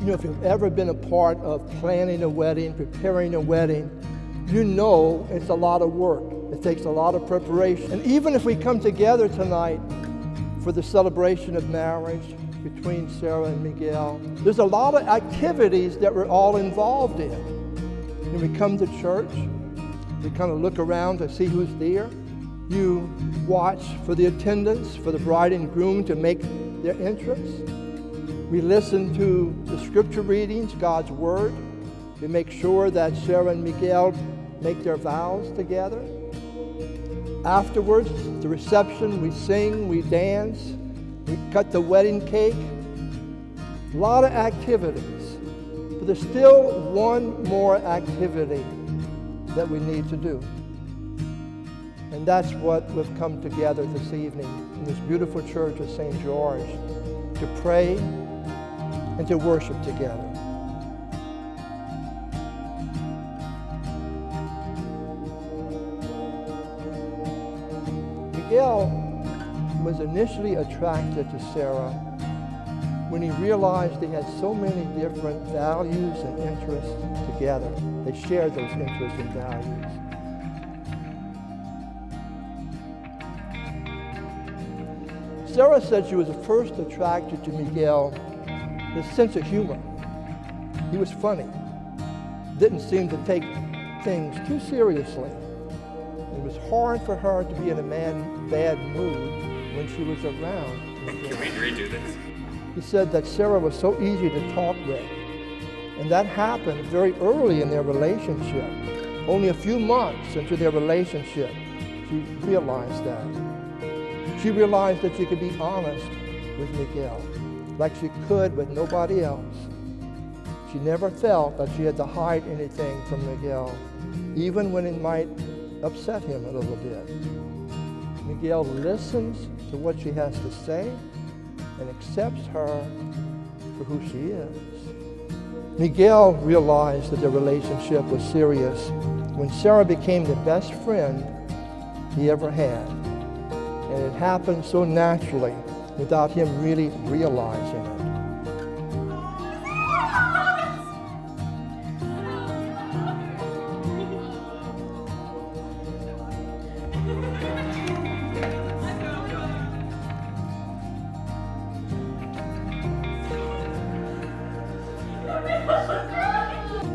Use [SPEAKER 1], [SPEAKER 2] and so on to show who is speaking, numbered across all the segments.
[SPEAKER 1] You know, if you've ever been a part of planning a wedding, preparing a wedding, you know it's a lot of work. It takes a lot of preparation. And even if we come together tonight for the celebration of marriage between Sarah and Miguel, there's a lot of activities that we're all involved in. When we come to church, we kind of look around to see who's there. You watch for the attendants, for the bride and groom to make their entrance. We listen to the scripture readings, God's word. We make sure that Sarah and Miguel make their vows together. Afterwards, the reception, we sing, we dance, we cut the wedding cake. A lot of activities. But there's still one more activity that we need to do. And that's what we've come together this evening in this beautiful church of St. George to pray and to worship together. Miguel was initially attracted to Sarah when he realized they had so many different values and interests together. They shared those interests and values. Sarah said she was first attracted to Miguel, his sense of humor. He was funny, didn't seem to take things too seriously. It was hard for her to be in a bad mood when she was around Miguel.
[SPEAKER 2] Can we redo this?
[SPEAKER 1] He said that Sarah was so easy to talk with, and that happened very early in their relationship. Only a few months into their relationship, she realized that. She realized that she could be honest with Miguel, like she could with nobody else. She never felt that she had to hide anything from Miguel, even when it might upset him a little bit. Miguel listens to what she has to say and accepts her for who she is. Miguel realized that their relationship was serious when Sarah became the best friend he ever had. And it happened so naturally without him really realizing it.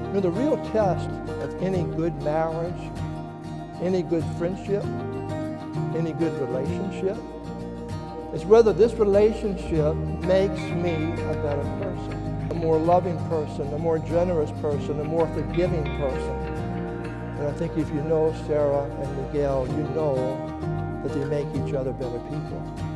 [SPEAKER 1] You know, the real test of any good marriage, any good friendship, any good relationship is whether this relationship makes me a better person, a more loving person, a more generous person, a more forgiving person. And I think if you know Sarah and Miguel, you know that they make each other better people.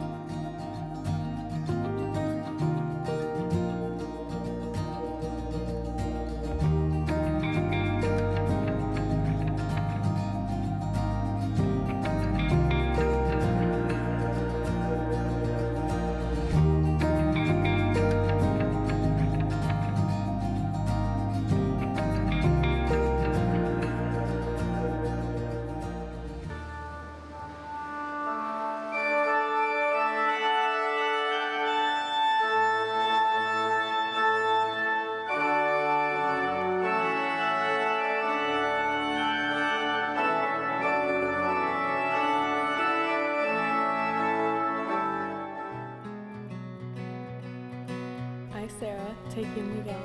[SPEAKER 3] I, Sarah, take you, Miguel,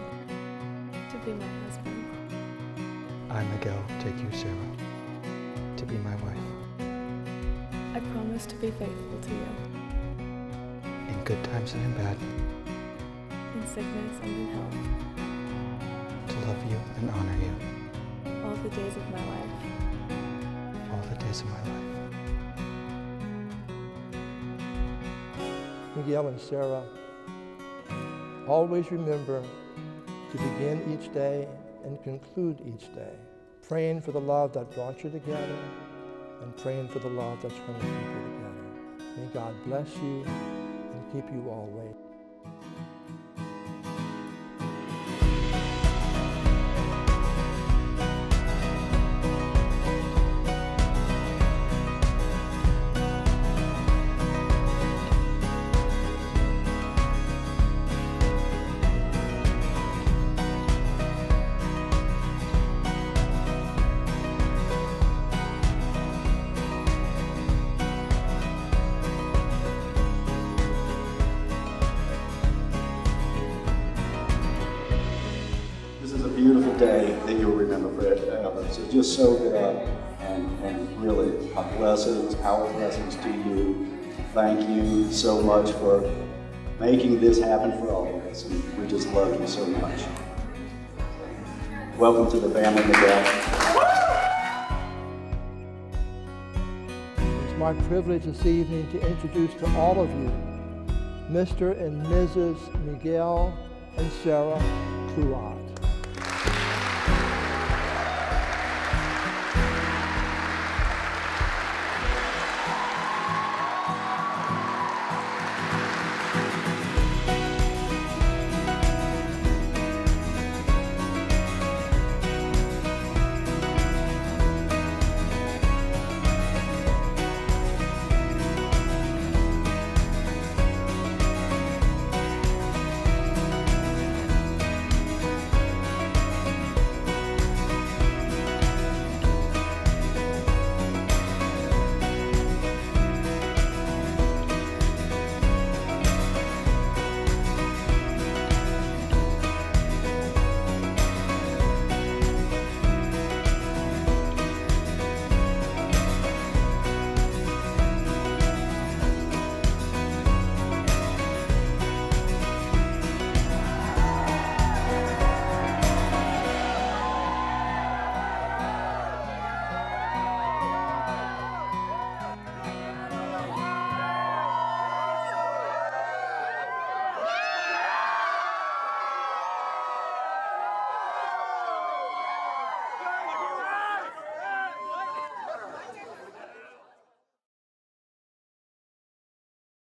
[SPEAKER 3] to be my husband.
[SPEAKER 4] I, Miguel, take you, Sarah, to be my wife.
[SPEAKER 3] I promise to be faithful to you,
[SPEAKER 4] In good times and in bad,
[SPEAKER 3] in sickness and in health,
[SPEAKER 4] to love you and honor you
[SPEAKER 3] all the days of my life.
[SPEAKER 4] all the days of my life.
[SPEAKER 1] Miguel and Sarah, always remember to begin each day and conclude each day praying for the love that brought you together and praying for the love that's going to keep you together. May God bless you and keep you always.
[SPEAKER 2] day that you'll remember forever. So just soak it up and really our blessings to you. Thank you so much for making this happen for all of us, and we just love you so much. Welcome to the family, Miguel.
[SPEAKER 1] It's my privilege this evening to introduce to all of you Mr. and Mrs. Miguel and Sarah Palmer.